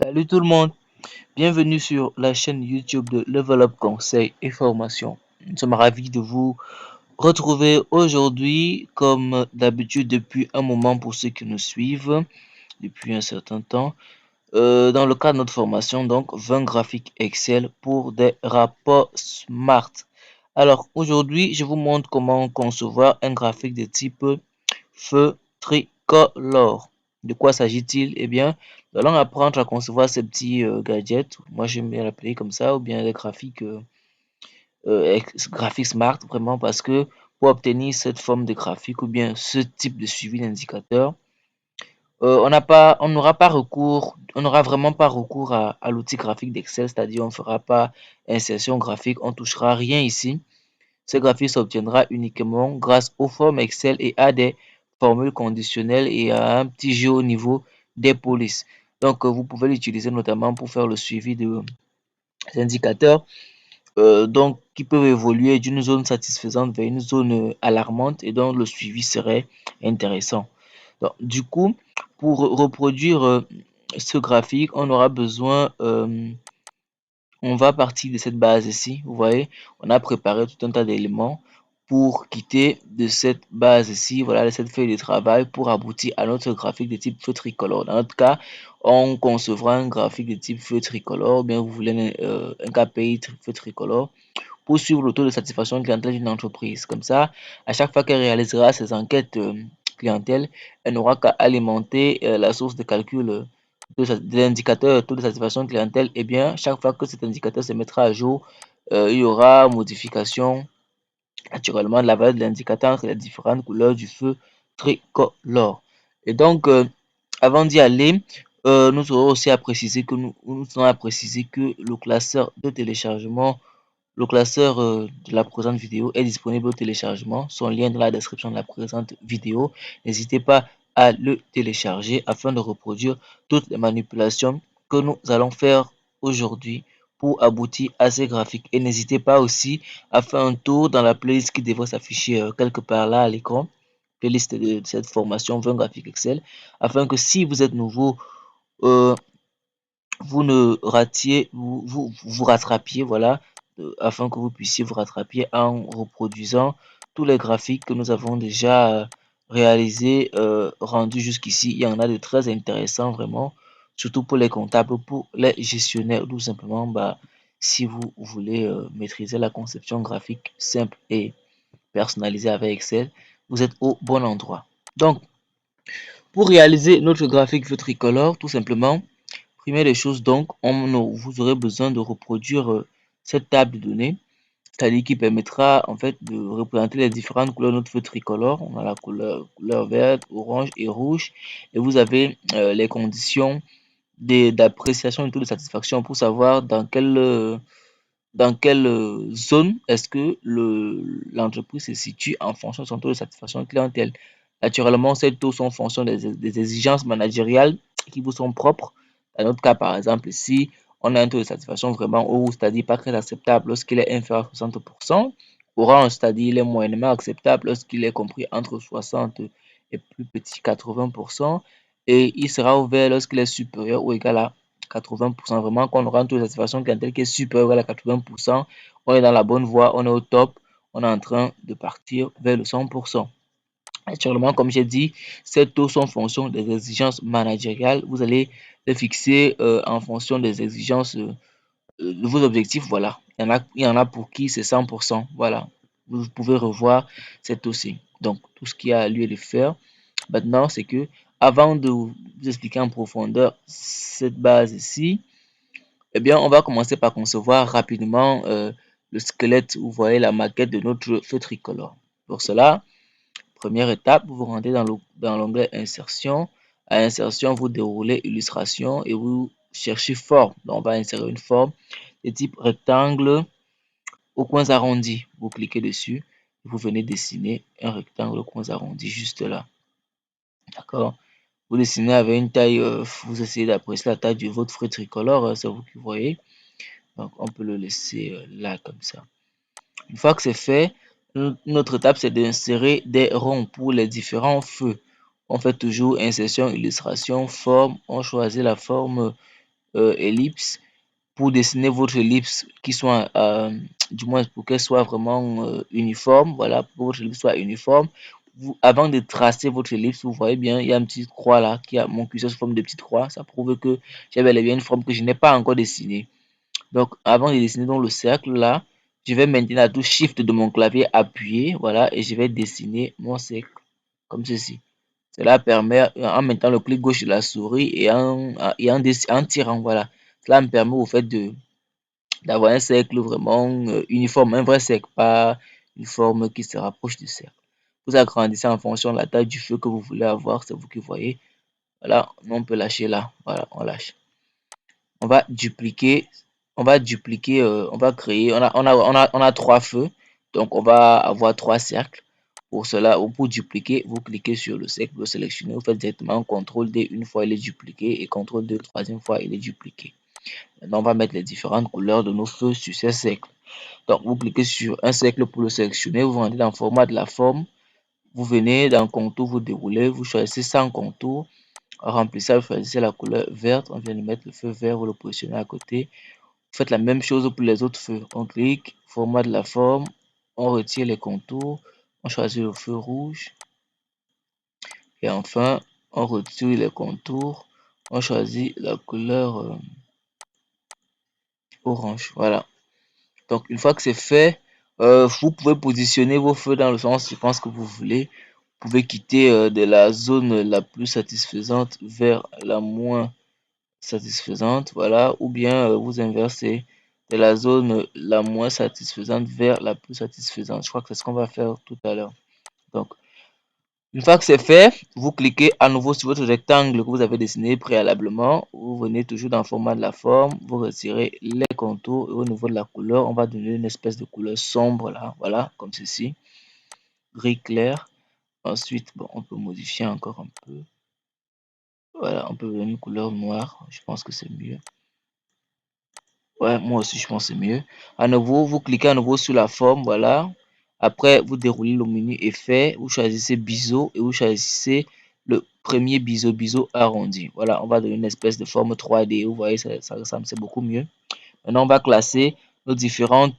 Salut tout le monde, bienvenue sur la chaîne YouTube de Level Up Conseil et Formation. Nous sommes ravis de vous retrouver aujourd'hui, comme d'habitude depuis un moment pour ceux qui nous suivent, depuis un certain temps, dans le cadre de notre formation, donc 20 graphiques Excel pour des rapports Smart. Alors aujourd'hui, je vous montre comment concevoir un graphique de type feu tricolore. De quoi s'agit-il? Eh bien, nous allons apprendre à concevoir ces petits gadgets. Moi, j'aime bien l'appeler comme ça, ou bien les graphiques, graphiques smart, vraiment, parce que pour obtenir cette forme de graphique ou bien ce type de suivi d'indicateur, on n'aura pas recours, on n'aura vraiment pas recours à l'outil graphique d'Excel, c'est-à-dire on ne fera pas insertion graphique, on touchera rien ici. Ce graphique s'obtiendra uniquement grâce aux formes Excel et à des formules conditionnelles et à un petit jeu au niveau des polices. Donc, vous pouvez l'utiliser notamment pour faire le suivi de indicateurs donc, qui peuvent évoluer d'une zone satisfaisante vers une zone alarmante et donc le suivi serait intéressant. Donc, du coup, pour reproduire ce graphique, on aura besoin on va partir de cette base ici. Vous voyez, on a préparé tout un tas d'éléments pour quitter de cette base ici, voilà, cette feuille de travail pour aboutir à notre graphique de type feu tricolore. Dans notre cas, on concevra un graphique de type feu tricolore, bien vous voulez un KPI feu tricolore pour suivre le taux de satisfaction clientèle d'une entreprise. Comme ça, à chaque fois qu'elle réalisera ses enquêtes clientèle, elle n'aura qu'à alimenter la source de calcul de l'indicateur taux de satisfaction clientèle. Et bien, chaque fois que cet indicateur se mettra à jour, il y aura modification naturellement de la valeur de l'indicateur entre les différentes couleurs du feu tricolore. Et donc, avant d'y aller, nous aurons aussi à préciser que nous aurons à préciser que le classeur de téléchargement le classeur de la présente vidéo est disponible au téléchargement. Son lien dans la description de la présente vidéo. N'hésitez pas à le télécharger afin de reproduire toutes les manipulations que nous allons faire aujourd'hui pour aboutir à ces graphiques. Et n'hésitez pas aussi à faire un tour dans la playlist qui devrait s'afficher quelque part là à l'écran. Playlist de cette formation 20 graphiques Excel. Afin que si vous êtes nouveau, euh, vous ne ratiez, vous rattrapiez, voilà, afin que vous puissiez vous rattraper en reproduisant tous les graphiques que nous avons déjà réalisés, rendus jusqu'ici. Il y en a de très intéressants, vraiment, surtout pour les comptables, pour les gestionnaires, tout simplement, bah, si vous voulez maîtriser la conception graphique simple et personnalisée avec Excel, vous êtes au bon endroit. Donc, pour réaliser notre graphique feu tricolore, tout simplement, première des choses, donc, vous aurez besoin de reproduire cette table de données, c'est-à-dire qui permettra en fait de représenter les différentes couleurs de notre feu tricolore. On a la couleur verte, orange et rouge. Et vous avez les conditions d'appréciation du taux de satisfaction pour savoir dans quelle zone est-ce que l'entreprise se situe en fonction de son taux de satisfaction clientèle. Naturellement, ces taux sont en fonction des exigences managériales qui vous sont propres. Dans notre cas, par exemple, ici, on a un taux de satisfaction vraiment haut, c'est-à-dire pas très acceptable lorsqu'il est inférieur à 60%. Orange, c'est-à-dire il est moyennement acceptable lorsqu'il est compris entre 60 et plus petit 80%. Et il sera ouvert lorsqu'il est supérieur ou égal à 80%. Vraiment, quand on aura un taux de satisfaction clientèle qui est supérieur à 80%, on est dans la bonne voie, on est au top, on est en train de partir vers le 100%. Actuellement, comme j'ai dit, ces taux sont en fonction des exigences managériales. Vous allez les fixer en fonction des exigences de vos objectifs. Voilà. Il y en a pour qui c'est 100%. Voilà. Vous pouvez revoir cet aussi. Donc, tout ce qui a lieu de faire maintenant, c'est que avant de vous expliquer en profondeur cette base ici, eh bien, on va commencer par concevoir rapidement le squelette. Vous voyez la maquette de notre feu tricolore. Pour cela, première étape, vous vous rendez dans l'onglet Insertion. À Insertion, vous déroulez Illustration et vous cherchez Forme. Donc, on va insérer une forme de type rectangle aux coins arrondis. Vous cliquez dessus. Vous venez dessiner un rectangle aux coins arrondis juste là. D'accord? Vous dessinez avec une taille, vous essayez d'apprécier la taille de votre feu tricolore, c'est vous qui voyez. Donc, on peut le laisser là comme ça. Une fois que c'est fait, notre étape, c'est d'insérer des ronds pour les différents feux. On fait toujours insertion, illustration, forme. On choisit la forme ellipse pour dessiner votre ellipse qui soit, du moins pour qu'elle soit vraiment uniforme. Voilà, pour que votre ellipse soit uniforme. Avant de tracer votre ellipse, vous voyez bien, il y a une petite croix là, qui a mon curseur sous forme de petite croix. Ça prouve que j'avais bien une forme que je n'ai pas encore dessinée. Donc, avant de dessiner dans le cercle là, je vais maintenir la touche Shift de mon clavier appuyé. Voilà, et je vais dessiner mon cercle comme ceci. Cela permet, en mettant le clic gauche de la souris en tirant, voilà. Cela me permet au fait d'avoir un cercle vraiment uniforme, un vrai cercle, pas une forme qui se rapproche du cercle. Vous agrandissez en fonction de la taille du feu que vous voulez avoir, c'est vous qui voyez. Voilà, on peut lâcher là. Voilà, on lâche. On va dupliquer, on va créer, on a trois feux, donc on va avoir trois cercles. Pour cela, ou pour dupliquer, vous cliquez sur le cercle, vous sélectionnez, vous faites directement CTRL D une fois il est dupliqué et CTRL D troisième fois il est dupliqué. Maintenant, on va mettre les différentes couleurs de nos feux sur ces cercles. Donc, vous cliquez sur un cercle pour le sélectionner, vous rentrez dans le format de la forme, vous venez dans contour, vous déroulez, vous choisissez sans contour, remplissage, vous choisissez la couleur verte, on vient de mettre le feu vert, vous le positionnez à côté. Vous faites la même chose pour les autres feux. On clique, format de la forme, on retire les contours, on choisit le feu rouge. Et enfin, on retire les contours, on choisit la couleur orange. Voilà. Donc, une fois que c'est fait, vous pouvez positionner vos feux dans le sens, je pense que vous voulez. Vous pouvez quitter de la zone la plus satisfaisante vers la moins satisfaisante. Voilà. Ou bien vous inversez de la zone la moins satisfaisante vers la plus satisfaisante. Je crois que c'est ce qu'on va faire tout à l'heure. Donc, une fois que c'est fait, vous cliquez à nouveau sur votre rectangle que vous avez dessiné préalablement. Vous venez toujours dans le format de la forme, vous retirez les contours et au niveau de la couleur, on va donner une espèce de couleur sombre là, voilà, comme ceci, gris clair. Ensuite, bon, on peut modifier encore un peu. Voilà, on peut donner une couleur noire, je pense que c'est mieux. Ouais, moi aussi je pense que c'est mieux. À nouveau, vous cliquez à nouveau sur la forme, voilà. Après, vous déroulez le menu effet, vous choisissez biseau et vous choisissez le premier biseau arrondi. Voilà, on va donner une espèce de forme 3D. Vous voyez, ça ressemble, c'est beaucoup mieux. Maintenant, on va classer nos différents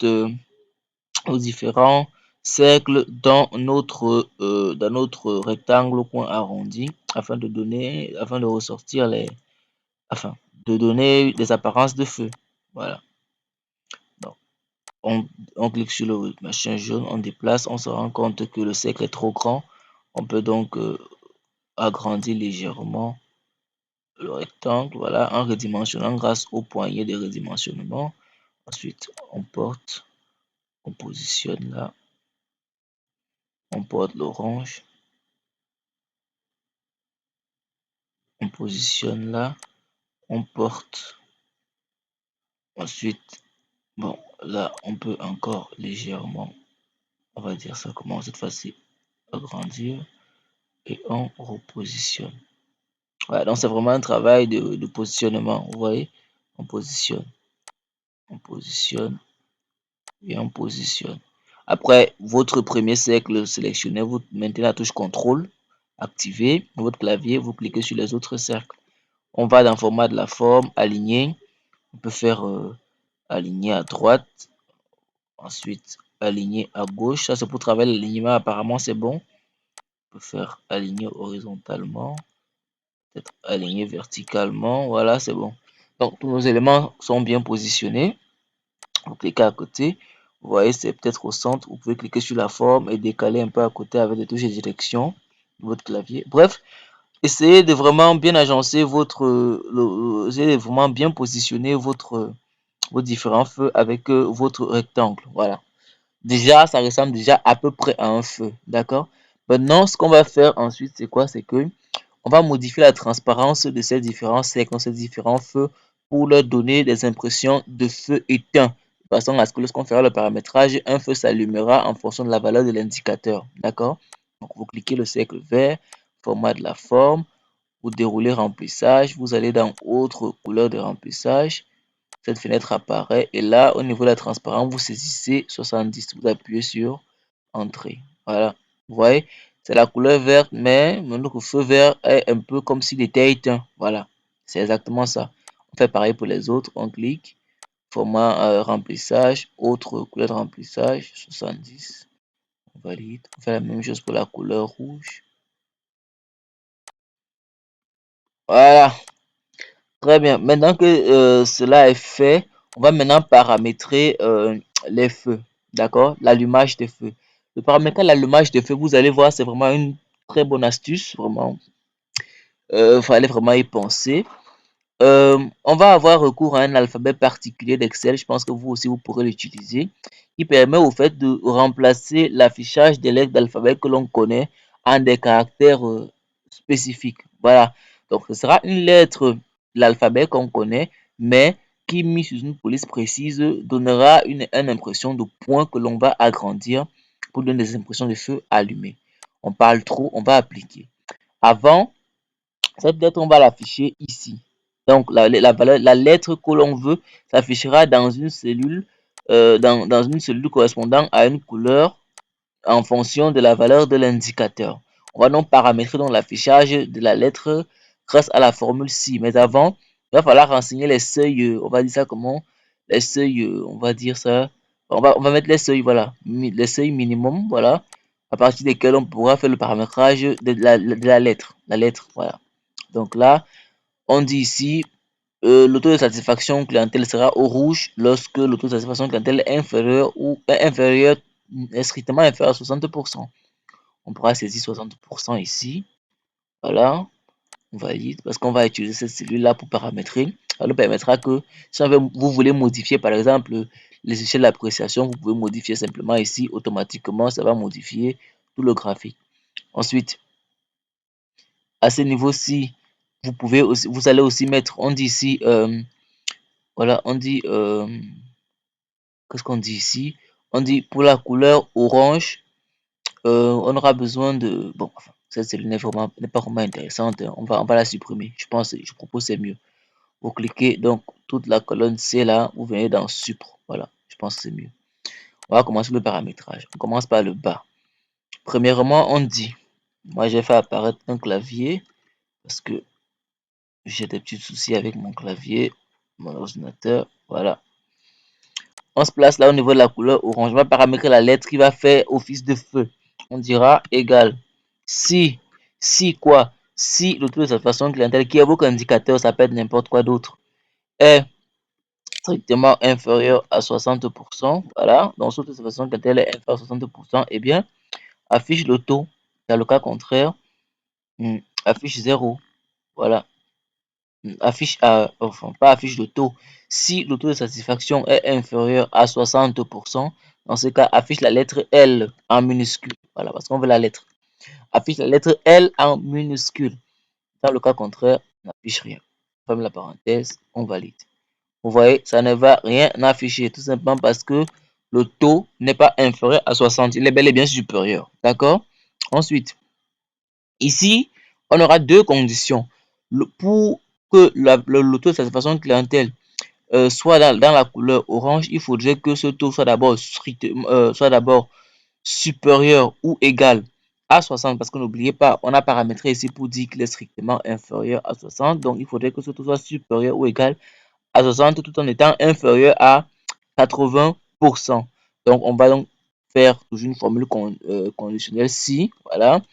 cercles dans notre rectangle au coin arrondi afin de ressortir afin de donner des apparences de feu. Voilà. Donc, on clique sur le machin jaune, on déplace, on se rend compte que le cercle est trop grand. On peut donc agrandir légèrement le rectangle, voilà, en redimensionnant grâce au poignet de redimensionnement. Ensuite, on porte, on positionne là, on porte l'orange, on positionne là, on porte. Ensuite, bon, là, on peut encore légèrement, on va dire ça comment cette fois-ci, agrandir et on repositionne. Voilà, donc c'est vraiment un travail de positionnement. Vous voyez, on positionne et on positionne. Après votre premier cercle sélectionné, vous maintenez la touche CTRL, activez votre clavier, vous cliquez sur les autres cercles. On va dans le format de la forme, aligner. On peut faire aligner à droite, ensuite aligner à gauche. Ça c'est pour travailler l'alignement, apparemment c'est bon. On peut faire aligner horizontalement. Peut-être aligné verticalement, voilà, c'est bon. Donc tous nos éléments sont bien positionnés. Vous cliquez à côté, vous voyez c'est peut-être au centre, vous pouvez cliquer sur la forme et décaler un peu à côté avec les touches de direction de votre clavier. Bref, essayez de vraiment bien agencer essayez de vraiment bien positionner vos différents feux avec votre rectangle, voilà. Déjà, ça ressemble déjà à peu près à un feu, d'accord? Maintenant, ce qu'on va faire ensuite, c'est quoi? C'est que on va modifier la transparence de ces différents cercles, ces différents feux pour leur donner des impressions de feu éteint. De façon à ce que lorsqu'on fera le paramétrage, un feu s'allumera en fonction de la valeur de l'indicateur. D'accord? Donc, vous cliquez le cercle vert, format de la forme, vous déroulez remplissage, vous allez dans autre couleur de remplissage. Cette fenêtre apparaît et là, au niveau de la transparence, vous saisissez 70. Vous appuyez sur Entrée. Voilà. Vous voyez, c'est la couleur verte, mais notre feu vert est un peu comme s'il était éteint. Voilà, c'est exactement ça. On fait pareil pour les autres. On clique. Format remplissage. Autre couleur de remplissage. 70. On valide. On fait la même chose pour la couleur rouge. Voilà. Très bien. Maintenant que cela est fait, on va maintenant paramétrer les feux. D'accord? L'allumage des feux. Le paramétrer l'allumage des feux, vous allez voir, c'est vraiment une très bonne astuce. Vraiment, fallait vraiment y penser. On va avoir recours à un alphabet particulier d'Excel, je pense que vous aussi vous pourrez l'utiliser, qui permet au fait de remplacer l'affichage des lettres d'alphabet que l'on connaît en des caractères spécifiques. Voilà, donc ce sera une lettre de l'alphabet qu'on connaît, mais qui mis sous une police précise donnera une impression de point que l'on va agrandir pour donner des impressions de feu allumé. On parle trop, on va appliquer. Avant, cette lettre, on va l'afficher ici. Donc, la lettre que l'on veut s'affichera dans une cellule, dans une cellule correspondant à une couleur en fonction de la valeur de l'indicateur. On va donc paramétrer donc l'affichage de la lettre grâce à la formule ci. Mais avant, il va falloir renseigner les seuils, on va dire ça comment? Les seuils, on va dire ça. On va mettre les seuils, voilà. Les seuils minimum, voilà. À partir desquels on pourra faire le paramétrage de la lettre. La lettre, voilà. Donc là, on dit ici, le taux de satisfaction clientèle sera au rouge lorsque le taux de satisfaction clientèle est inférieur ou est inférieur, est strictement inférieur à 60%. On pourra saisir 60% ici. Voilà, on valide parce qu'on va utiliser cette cellule-là pour paramétrer. Ça nous permettra que si vous voulez modifier par exemple les échelles d'appréciation, vous pouvez modifier simplement ici, automatiquement, ça va modifier tout le graphique. Ensuite, à ce niveau-ci, vous allez aussi mettre, on dit ici, voilà, on dit, qu'est-ce qu'on dit ici? On dit pour la couleur orange, on aura besoin de, bon, enfin, cette cellule n'est pas vraiment intéressante, hein. On va la supprimer. Je propose c'est mieux. Vous cliquez donc toute la colonne C là, vous venez dans Supre. Voilà, je pense que c'est mieux. On va commencer le paramétrage. On commence par le bas. Premièrement, on dit, moi j'ai fait apparaître un clavier parce que j'ai des petits soucis avec mon clavier, mon ordinateur. Voilà. On se place là au niveau de la couleur orange. On va paramétrer la lettre qui va faire office de feu. On dira égal. Si quoi? Si le taux de satisfaction clientèle qui est votre indicateur, ça peut être n'importe quoi d'autre, est strictement inférieur à 60%. Voilà. Donc, si le taux de satisfaction clientèle est inférieur à 60%, eh bien, affiche le taux. Dans le cas contraire, affiche 0. Voilà. Affiche, enfin, pas affiche le taux. Si le taux de satisfaction est inférieur à 60%, dans ce cas, affiche la lettre L en minuscule. Voilà, parce qu'on veut la lettre. Affiche la lettre L en minuscule. Dans le cas contraire, on n'affiche rien. Ferme la parenthèse, on valide. Vous voyez, ça ne va rien afficher, tout simplement parce que le taux n'est pas inférieur à 60. Il est bel et bien supérieur. D'accord? Ensuite, ici, on aura deux conditions. Pour que le taux de satisfaction clientèle soit dans la couleur orange, il faudrait que ce taux soit d'abord supérieur ou égal à 60, parce que n'oubliez pas, on a paramétré ici pour dire qu'il est strictement inférieur à 60, donc il faudrait que ce taux soit supérieur ou égal à 60 tout en étant inférieur à 80%. Donc on va donc faire toujours une formule conditionnelle si, voilà,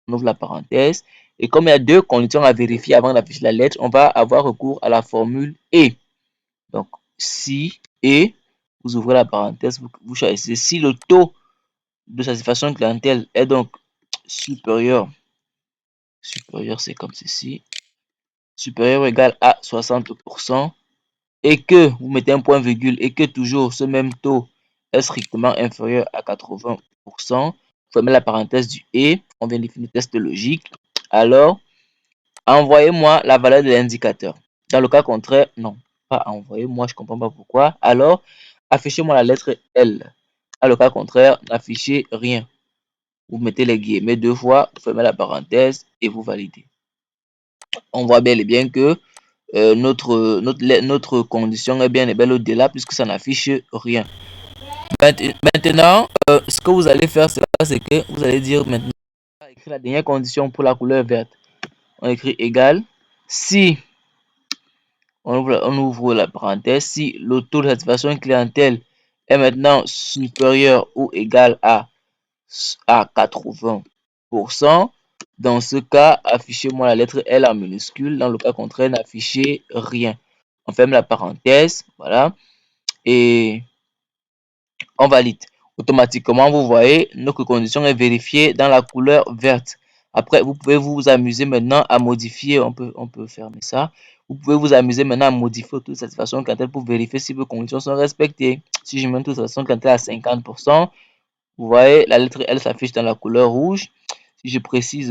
on ouvre la parenthèse, et comme il y a deux conditions à vérifier avant d'afficher la lettre, on va avoir recours à la formule et. Donc, si et, vous ouvrez la parenthèse, vous choisissez si le taux de satisfaction clientèle est donc supérieur, c'est comme ceci, supérieur ou égal à 60%, et que vous mettez un point virgule et que toujours ce même taux est strictement inférieur à 80%, vous fermez la parenthèse du et, on vient définir le test logique, alors envoyez-moi la valeur de l'indicateur. Dans le cas contraire, non, pas envoyez-moi, je ne comprends pas pourquoi. Alors, affichez-moi la lettre L. Dans le cas contraire, n'affichez rien. Vous mettez les guillemets deux fois, vous fermez la parenthèse et vous validez. On voit bel et bien que notre condition est bien et belle au-delà puisque ça n'affiche rien. Maintenant, ce que vous allez faire, c'est que vous allez dire maintenant, on va écrire la dernière condition pour la couleur verte. On écrit égal. Si on ouvre la parenthèse. Si le taux de satisfaction clientèle est maintenant supérieur ou égal à 80%, dans ce cas, affichez-moi la lettre L en minuscule. Dans le cas contraire, n'affichez rien. On ferme la parenthèse, voilà, et on valide. Automatiquement, vous voyez, notre condition est vérifiée dans la couleur verte. Après, vous pouvez vous amuser maintenant à modifier, on peut fermer ça. Vous pouvez vous amuser maintenant à modifier le taux de satisfaction clientèle pour vérifier si vos conditions sont respectées. Si je mets un taux de satisfaction clientèle à 50%, vous voyez, la lettre L s'affiche dans la couleur rouge. Si je précise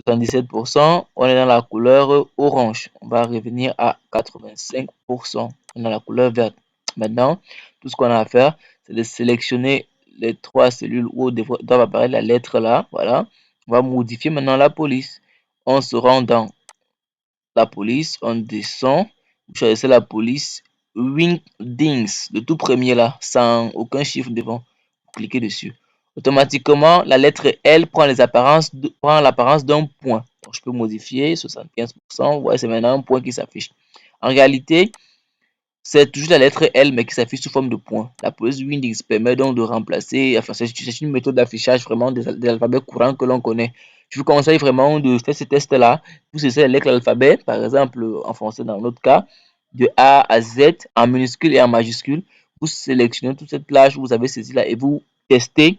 77%, on est dans la couleur orange. On va revenir à 85%, on est dans la couleur verte. Maintenant, tout ce qu'on a à faire, c'est de sélectionner les 3 cellules où doit apparaître la lettre là. Voilà. On va modifier maintenant la police. On se rend dans la police, on descend. Vous choisissez la police Wingdings, le tout premier là, sans aucun chiffre devant. Vous cliquez dessus. Automatiquement, la lettre L prend l'apparence d'un point. Donc, je peux modifier 75%. Vous voyez, c'est maintenant un point qui s'affiche. En réalité, c'est toujours la lettre L, mais qui s'affiche sous forme de point. La police Wingdings permet donc de remplacer, enfin, c'est une méthode d'affichage vraiment des alphabets courants que l'on connaît. Je vous conseille vraiment de faire ce test-là. Vous saisissez les lettres de l'alphabet, par exemple en français dans notre cas, de A à Z, en minuscule et en majuscule. Vous sélectionnez toute cette plage que vous avez saisie là et vous testez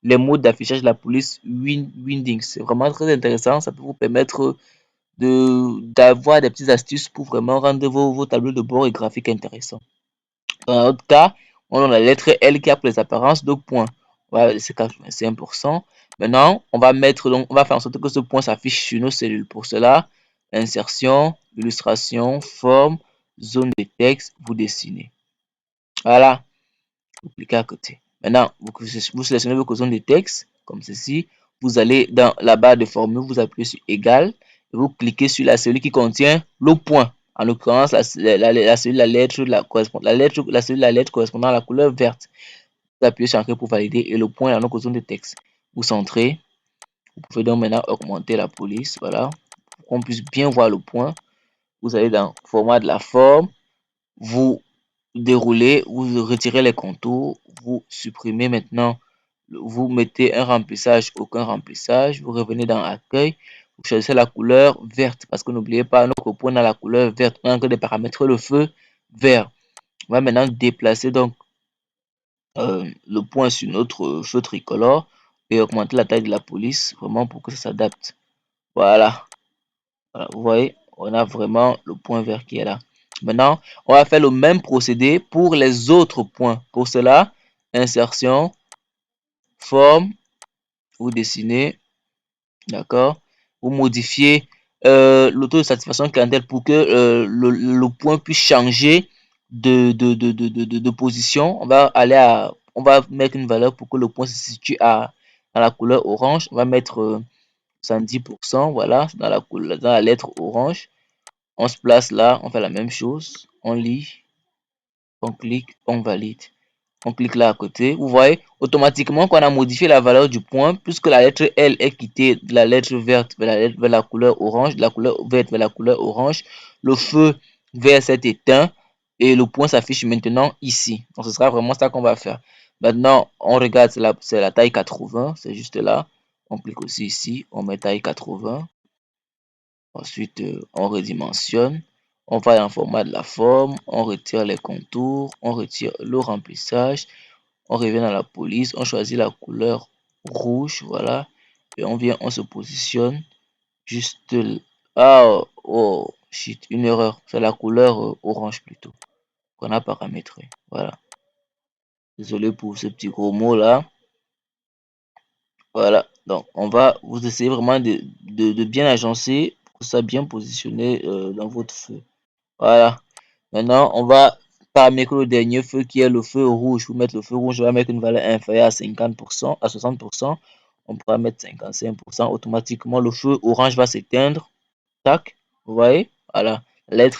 les modes d'affichage de la police Wingdings. C'est vraiment très intéressant. Ça peut vous permettre d'avoir des petites astuces pour vraiment rendre vos tableaux de bord et graphiques intéressants. Dans notre cas, on a la lettre L qui a pour les apparences de points. On va laisser 85%. Maintenant, on va faire en sorte que ce point s'affiche sur nos cellules. Pour cela, insertion, illustration, forme, zone de texte, vous dessinez. Voilà, vous cliquez à côté. Maintenant, vous sélectionnez vos zones de texte, comme ceci. Vous allez dans la barre de formule, vous appuyez sur égal, et vous cliquez sur la cellule qui contient le point. En l'occurrence, la cellule, la lettre correspondant à la couleur verte. Vous appuyez sur Entrée pour valider et le point est dans notre zone de texte. Vous centrez. Vous pouvez donc maintenant augmenter la police. Voilà. Pour qu'on puisse bien voir le point. Vous allez dans format de la forme. Vous déroulez. Vous retirez les contours. Vous supprimez maintenant. Vous mettez un remplissage, aucun remplissage. Vous revenez dans Accueil. Vous choisissez la couleur verte parce que n'oubliez pas, notre point dans la couleur verte. On a encore des paramètres le feu vert. On va maintenant déplacer donc le point sur notre feu tricolore et augmenter la taille de la police vraiment pour que ça s'adapte. Voilà. Voilà, vous voyez, on a vraiment le point vert qui est là. Maintenant, on va faire le même procédé pour les autres points. Pour cela, insertion, forme, vous dessinez, d'accord, vous modifiez le taux de satisfaction clientèle pour que le point puisse changer de position. On va mettre une valeur pour que le point se situe dans la couleur orange. On va mettre 110%, voilà, dans la lettre orange. On se place là, on fait la même chose, on lit, on clique, on valide. On clique là à côté. Vous voyez, automatiquement qu'on a modifié la valeur du point, puisque la lettre L est quittée de la lettre verte vers la couleur orange, de la couleur verte vers la couleur orange. Le feu vert s'est éteint et le point s'affiche maintenant ici. Donc ce sera vraiment ça qu'on va faire. Maintenant, on regarde, c'est la taille 80, c'est juste là. On clique aussi ici, on met taille 80. Ensuite, on redimensionne. On va dans le format de la forme, on retire les contours, on retire le remplissage. On revient dans la police, on choisit la couleur rouge, voilà. Et on vient, on se positionne juste là. Ah, oh, shit, une erreur. C'est la couleur orange plutôt qu'on a paramétré. Voilà. Désolé pour ce petit gros mot là. Voilà. Donc, on va vous essayer vraiment de bien agencer pour que ça soit bien positionné dans votre feu. Voilà. Maintenant, on va paramétrer le dernier feu qui est le feu rouge. Pour mettre le feu rouge, on va mettre une valeur inférieure à 50%, à 60%. On pourra mettre 55%. Automatiquement, le feu orange va s'éteindre. Tac. Vous voyez? Voilà.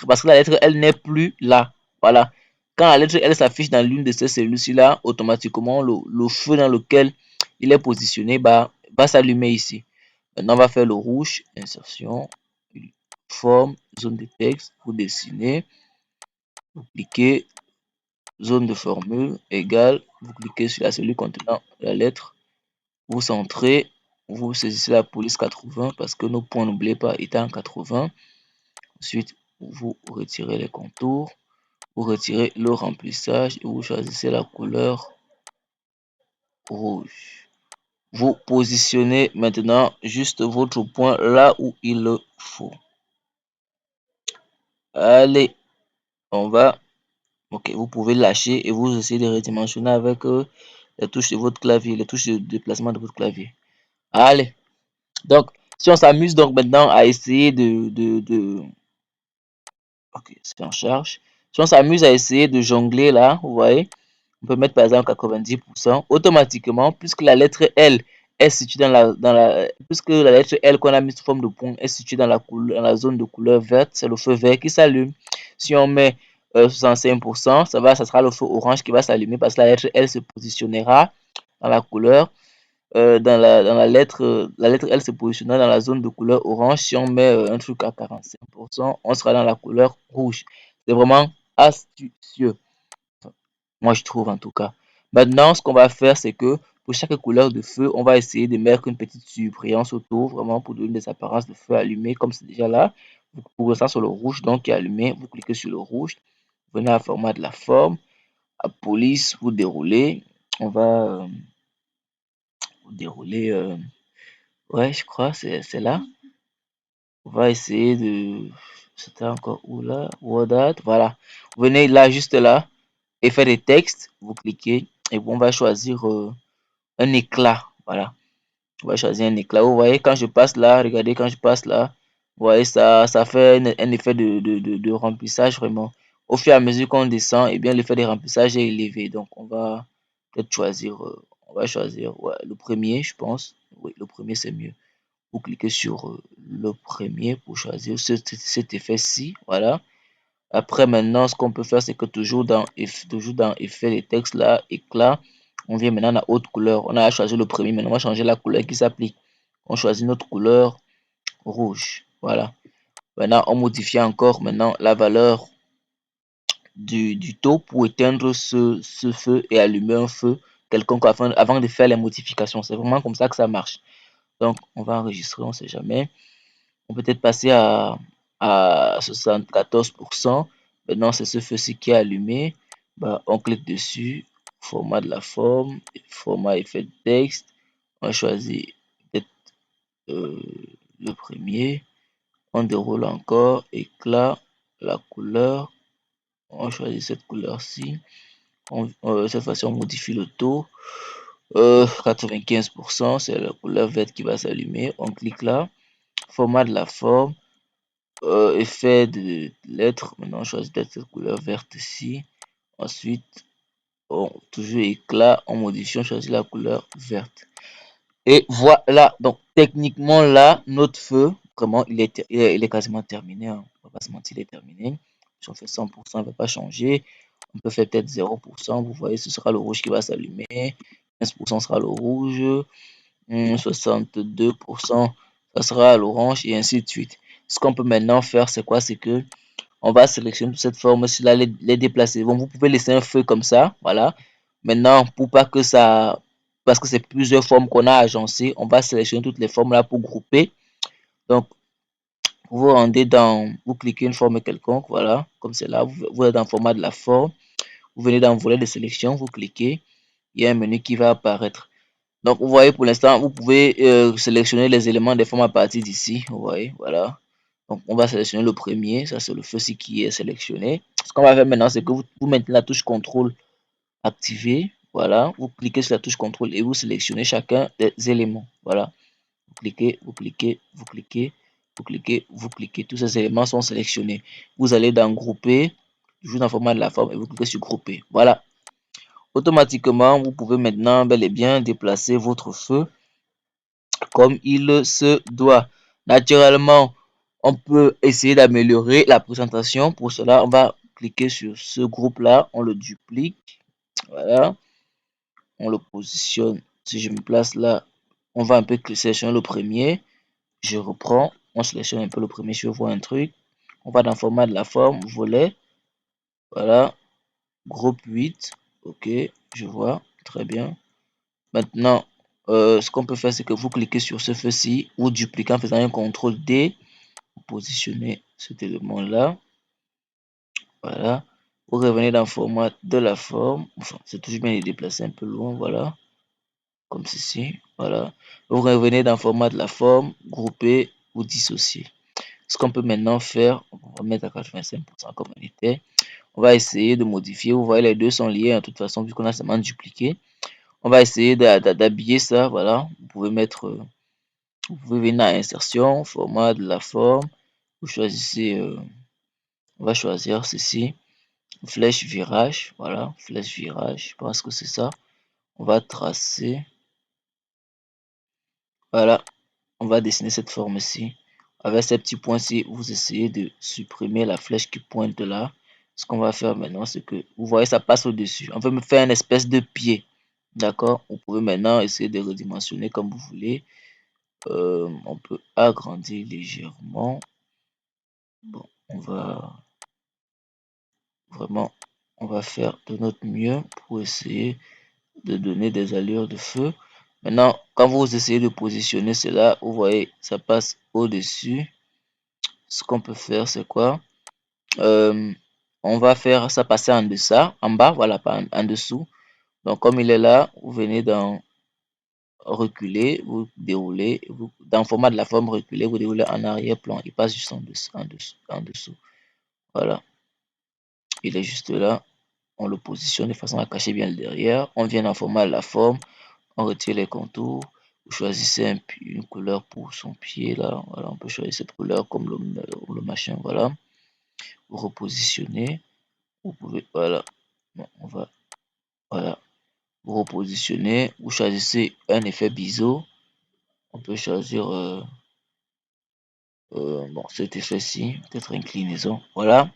Parce que la lettre L n'est plus là. Voilà. Quand la lettre L s'affiche dans l'une de ces cellules-ci là, automatiquement, le feu dans lequel il est positionné va s'allumer ici. Maintenant, on va faire le rouge. Insertion. forme, zone de texte, vous dessinez, vous cliquez, zone de formule, égale, vous cliquez sur la cellule contenant la lettre, vous centrez, vous saisissez la police 80 parce que nos points, n'oubliez pas, étaient en 80. Ensuite, vous retirez les contours, vous retirez le remplissage et vous choisissez la couleur rouge. Vous positionnez maintenant juste votre point là où il le faut. Allez, on va. Ok, vous pouvez lâcher et vous essayez de redimensionner avec les touches de votre clavier, les touches de déplacement de votre clavier. Allez, donc si on s'amuse donc maintenant à essayer ok, c'est en charge. Si on s'amuse à essayer de jongler là, vous voyez, on peut mettre par exemple 90%. Automatiquement, puisque la lettre L est située puisque la lettre L qu'on a mis sous forme de point est située dans la zone de couleur verte, c'est le feu vert qui s'allume. Si on met 65%, ça sera le feu orange qui va s'allumer parce que la lettre L se positionnera dans la couleur, la lettre L se positionnera dans la zone de couleur orange. Si on met un truc à 45%, on sera dans la couleur rouge. C'est vraiment astucieux. Moi, je trouve en tout cas. Maintenant, ce qu'on va faire, c'est que pour chaque couleur de feu, on va essayer de mettre une petite surbrillance autour, vraiment pour donner des apparences de feu allumé, comme c'est déjà là. Vous pouvez ça sur le rouge, donc qui est allumé. Vous cliquez sur le rouge. Vous venez à format de la forme. À police, vous déroulez. On va dérouler. Ouais, je crois, c'est là. On va essayer de. C'était encore où là? Word Art. Voilà. Vous venez là, juste là. Effet des textes. Vous cliquez. Et on va choisir un éclat. Voilà. On va choisir un éclat. Vous voyez, quand je passe là, regardez, quand je passe là, vous voyez, ça fait un effet de remplissage vraiment. Au fur et à mesure qu'on descend, et bien l'effet de remplissage est élevé. Donc, on va peut-être choisir, ouais, le premier, je pense. Oui, le premier, c'est mieux. Vous cliquez sur le premier pour choisir cet effet-ci. Voilà. Après, maintenant, ce qu'on peut faire, c'est que toujours dans effet des textes là, éclat, on vient maintenant à haute couleur. On a choisi le premier, maintenant on va changer la couleur qui s'applique. On choisit notre couleur rouge. Voilà. Maintenant, on modifie encore maintenant la valeur du taux pour éteindre ce feu et allumer un feu quelconque avant de faire les modifications. C'est vraiment comme ça que ça marche. Donc, on va enregistrer, on ne sait jamais. On peut peut-être passer à 74%. Maintenant, c'est ce feu-ci qui est allumé. Bah, on clique dessus, format de la forme, format effet de texte. On choisit peut-être le premier. On déroule encore, éclat, la couleur. On choisit cette couleur-ci. Cette fois-ci, on modifie le taux. 95%, c'est la couleur verte qui va s'allumer. On clique là. Format de la forme. Effet de lettres. Maintenant, on choisit peut-être cette couleur verte ici. Ensuite, toujours éclat, on modifie, on choisit la couleur verte. Et voilà, donc techniquement là, notre feu, vraiment, il est quasiment terminé. Hein. On va pas se mentir, il est terminé. Si on fait 100%, il ne va pas changer. On peut faire peut-être 0%. Vous voyez, ce sera le rouge qui va s'allumer. 15% sera le rouge. 62%, ça sera l'orange et ainsi de suite. Ce qu'on peut maintenant faire, c'est quoi? C'est que on va sélectionner cette forme-ci là, les déplacer. Bon, vous pouvez laisser un feu comme ça, voilà. Maintenant, pour pas que ça, parce que c'est plusieurs formes qu'on a agencées, on va sélectionner toutes les formes là pour grouper. Donc, vous vous rendez vous cliquez une forme quelconque, voilà, comme c'est là, vous êtes dans le format de la forme, vous venez dans le volet de sélection, vous cliquez, il y a un menu qui va apparaître. Donc, vous voyez, pour l'instant, vous pouvez sélectionner les éléments des formes à partir d'ici. Vous voyez, voilà. Donc, on va sélectionner le premier. Ça, c'est le feu-ci qui est sélectionné. Ce qu'on va faire maintenant, c'est que vous mettez la touche contrôle activée. Voilà. Vous cliquez sur la touche contrôle et vous sélectionnez chacun des éléments. Voilà. Vous cliquez, vous cliquez, vous cliquez, vous cliquez, vous cliquez. Tous ces éléments sont sélectionnés. Vous allez dans grouper, toujours dans le format de la forme, et vous cliquez sur grouper. Voilà. Automatiquement, vous pouvez maintenant bel et bien déplacer votre feu comme il se doit. Naturellement, on peut essayer d'améliorer la présentation. Pour cela, on va cliquer sur ce groupe-là, on le duplique. Voilà, on le positionne. Si je me place là, on va un peu sélectionner le premier. Je reprends, on sélectionne un peu le premier cheveu, voit un truc. On va dans le format de la forme, volet. Voilà, groupe 8. Ok, je vois, très bien. Maintenant, ce qu'on peut faire, c'est que vous cliquez sur ce feu-ci, vous dupliquez en faisant un CTRL D, vous positionnez cet élément-là. Voilà, vous revenez dans le format de la forme. Enfin, c'est toujours bien de déplacer un peu loin, voilà, comme ceci. Voilà, vous revenez dans le format de la forme, grouper, vous dissocier. Ce qu'on peut maintenant faire, on va mettre à 85% comme on était. On va essayer de modifier. Vous voyez, les deux sont liés de toute façon, vu qu'on a seulement dupliqué. On va essayer d'habiller ça. Voilà, vous pouvez mettre, vous pouvez venir à insertion, format de la forme. Vous choisissez, on va choisir ceci, flèche virage. Voilà, flèche virage. Je pense que c'est ça. On va tracer. Voilà, on va dessiner cette forme-ci. Avec ces petits points-ci, vous essayez de supprimer la flèche qui pointe là. Ce qu'on va faire maintenant, c'est que vous voyez, ça passe au-dessus. On veut me faire une espèce de pied. D'accord? Vous pouvez maintenant essayer de redimensionner comme vous voulez. On peut agrandir légèrement. Bon, on va vraiment, on va faire de notre mieux pour essayer de donner des allures de feu. Maintenant, quand vous essayez de positionner cela, vous voyez, ça passe au-dessus. Ce qu'on peut faire, c'est quoi? On va faire ça passer en deçà, en bas, voilà, pas en dessous. Donc, comme il est là, vous venez dans reculer, vous déroulez, dans le format de la forme reculer, vous déroulez en arrière-plan. Il passe juste en dessous. Voilà, il est juste là. On le positionne de façon à cacher bien le derrière. On vient dans le format de la forme, on retire les contours. Vous choisissez une couleur pour son pied là. Voilà, on peut choisir cette couleur comme le machin. Voilà, vous repositionnez. Vous pouvez, voilà, bon, on va, voilà, vous repositionnez. Vous choisissez un effet biseau. On peut choisir bon, cet effet-ci, peut-être inclinaison. Voilà.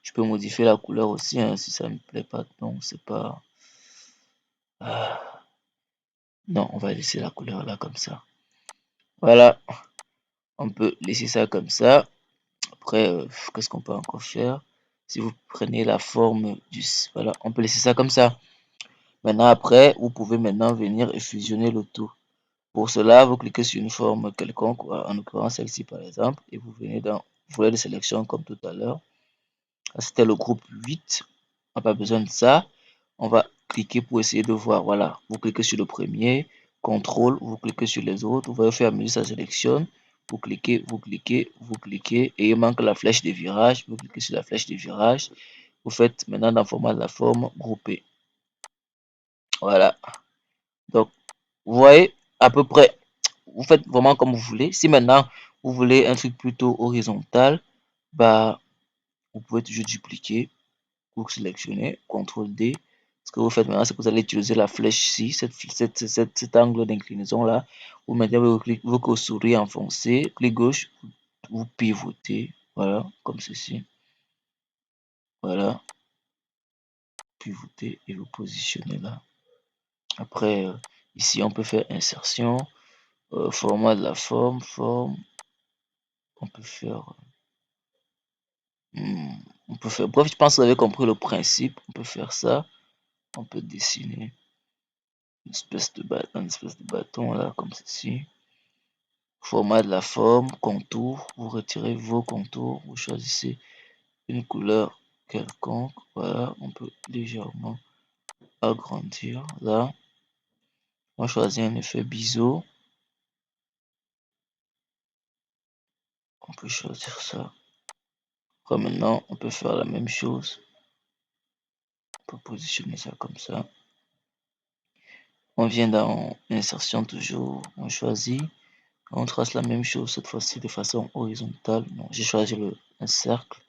Je peux modifier la couleur aussi hein, si ça me plaît pas. Donc c'est pas. Non, on va laisser la couleur là comme ça. Voilà. On peut laisser ça comme ça. Après, qu'est-ce qu'on peut encore faire? Si vous prenez la forme du. Voilà, on peut laisser ça comme ça. Maintenant, après, vous pouvez maintenant venir et fusionner le tout. Pour cela, vous cliquez sur une forme quelconque, en l'occurrence celle-ci par exemple, et vous venez dans volet de sélection comme tout à l'heure. C'était le groupe 8. On n'a pas besoin de ça. On va cliquer pour essayer de voir. Voilà, vous cliquez sur le premier, contrôle, vous cliquez sur les autres. Vous voyez au fur et à mesure ça sélectionne. Vous cliquez, vous cliquez, vous cliquez, et il manque la flèche de virage. Vous cliquez sur la flèche de virage. Vous faites maintenant dans le format de la forme groupée. Voilà. Donc, vous voyez à peu près, vous faites vraiment comme vous voulez. Si maintenant vous voulez un truc plutôt horizontal, bah, vous pouvez toujours dupliquer, vous sélectionnez, CTRL D. Ce que vous faites maintenant, c'est que vous allez utiliser la flèche ici, cet angle d'inclinaison là. Vous mettez vos souris enfoncées, clic gauche, vous pivotez, voilà, comme ceci. Voilà, pivotez et vous positionnez là. Après, ici, on peut faire insertion, format de la forme, on peut faire. On peut faire. Bref, je pense que vous avez compris le principe. On peut faire ça. On peut dessiner une espèce de bâton là, comme ceci. Format de la forme, contour. Vous retirez vos contours. Vous choisissez une couleur quelconque. Voilà, on peut légèrement agrandir là. On choisit un effet biseau. On peut choisir ça. Comme maintenant, on peut faire la même chose. On peut positionner ça comme ça. On vient dans insertion toujours. On choisit. On trace la même chose cette fois-ci de façon horizontale. Non, j'ai choisi un cercle.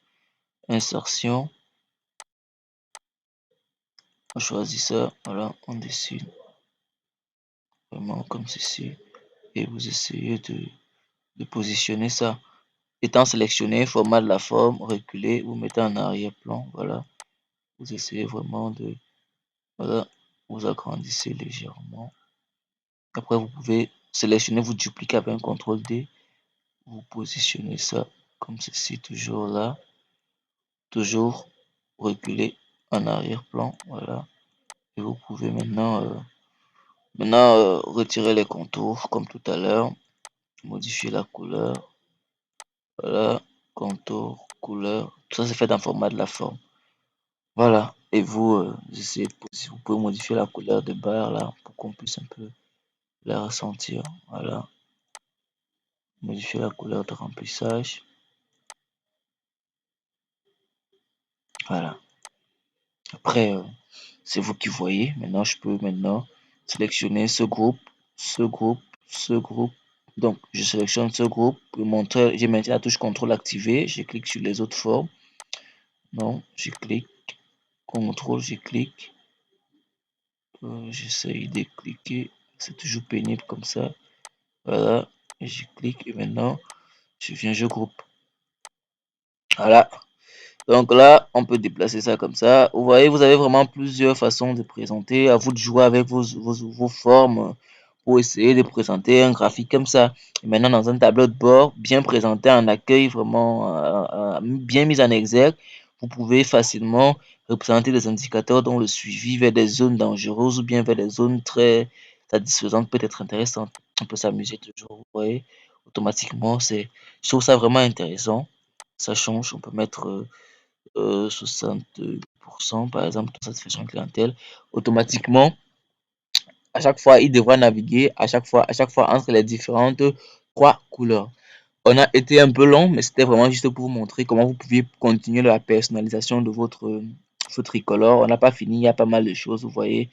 Insertion. On choisit ça. Voilà, on dessine vraiment comme ceci. Et vous essayez de positionner ça. Étant sélectionné, format de la forme, reculer, vous mettez en arrière-plan. Voilà. Vous essayez vraiment de. Voilà. Vous agrandissez légèrement. Après, vous pouvez sélectionner, vous dupliquer avec un CTRL D. vous positionnez ça comme ceci, toujours là, toujours reculer en arrière-plan, voilà. Et vous pouvez maintenant retirer les contours comme tout à l'heure, modifier la couleur, voilà, contour, couleur, tout ça c'est fait dans le format de la forme. Voilà, et vous essayez vous pouvez modifier la couleur de barre là pour qu'on puisse un peu la ressentir. Voilà, modifier la couleur de remplissage. Voilà. Après, c'est vous qui voyez. Maintenant, je peux sélectionner ce groupe, ce groupe, ce groupe. Donc, je sélectionne ce groupe. Pour montrer, j'ai maintenant la touche contrôle activée. Je clique sur les autres formes. Non, je clique. Contrôle, je clique. J'essaye de cliquer. C'est toujours pénible comme ça. Voilà. Et je clique. Et maintenant, je viens, je groupe. Voilà. Donc là, on peut déplacer ça comme ça. Vous voyez, vous avez vraiment plusieurs façons de présenter. À vous de jouer avec vos formes pour essayer de présenter un graphique comme ça. Et maintenant, dans un tableau de bord, bien présenté, en accueil, vraiment bien mis en exergue, vous pouvez facilement représenter des indicateurs dont le suivi vers des zones dangereuses ou bien vers des zones très satisfaisantes peut être intéressant. On peut s'amuser toujours, vous voyez, automatiquement. Je trouve ça vraiment intéressant. Ça change, on peut mettre 60% par exemple, de satisfaction clientèle. Automatiquement, à chaque fois, il devra naviguer à chaque fois entre les différentes trois couleurs. On a été un peu long, mais c'était vraiment juste pour vous montrer comment vous pouviez continuer la personnalisation de votre tricolore. On n'a pas fini, il y a pas mal de choses, vous voyez.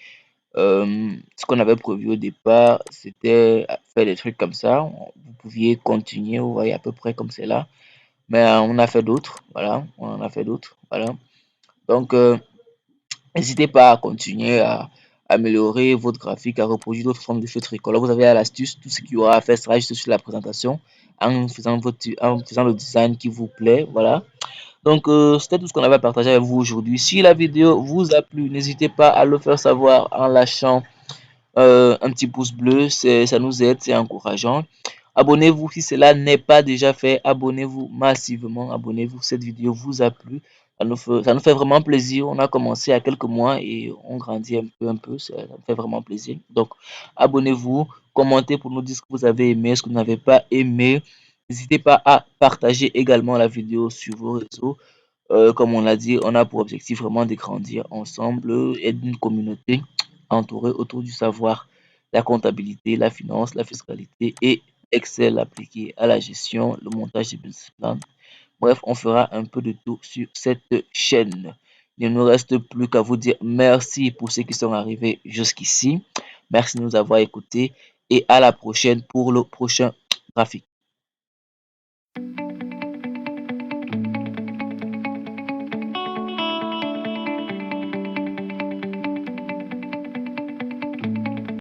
Ce qu'on avait prévu au départ, c'était faire des trucs comme ça. Vous pouviez continuer, vous voyez, à peu près comme c'est là. Mais on a fait d'autres, voilà. On en a fait d'autres, voilà. Donc, n'hésitez pas à continuer à améliorer votre graphique, à reproduire d'autres formes de feux tricolores. Vous avez l'astuce, tout ce qu'il y aura à faire sera juste sur la présentation en faisant le design qui vous plaît. Voilà. Donc, c'était tout ce qu'on avait à partager avec vous aujourd'hui. Si la vidéo vous a plu, n'hésitez pas à le faire savoir en lâchant un petit pouce bleu, ça nous aide, c'est encourageant. Abonnez-vous si cela n'est pas déjà fait. Abonnez-vous massivement. Abonnez-vous si cette vidéo vous a plu. Ça nous fait vraiment plaisir. On a commencé il y a quelques mois et on grandit un peu. Ça nous fait vraiment plaisir. Donc, abonnez-vous. Commentez pour nous dire ce que vous avez aimé, ce que vous n'avez pas aimé. N'hésitez pas à partager également la vidéo sur vos réseaux. Comme on l'a dit, on a pour objectif vraiment de grandir ensemble et d'une communauté entourée autour du savoir, la comptabilité, la finance, la fiscalité et Excel appliqué à la gestion, le montage des business plans. Bref, on fera un peu de tout sur cette chaîne. Il ne nous reste plus qu'à vous dire merci pour ceux qui sont arrivés jusqu'ici. Merci de nous avoir écoutés et à la prochaine pour le prochain graphique.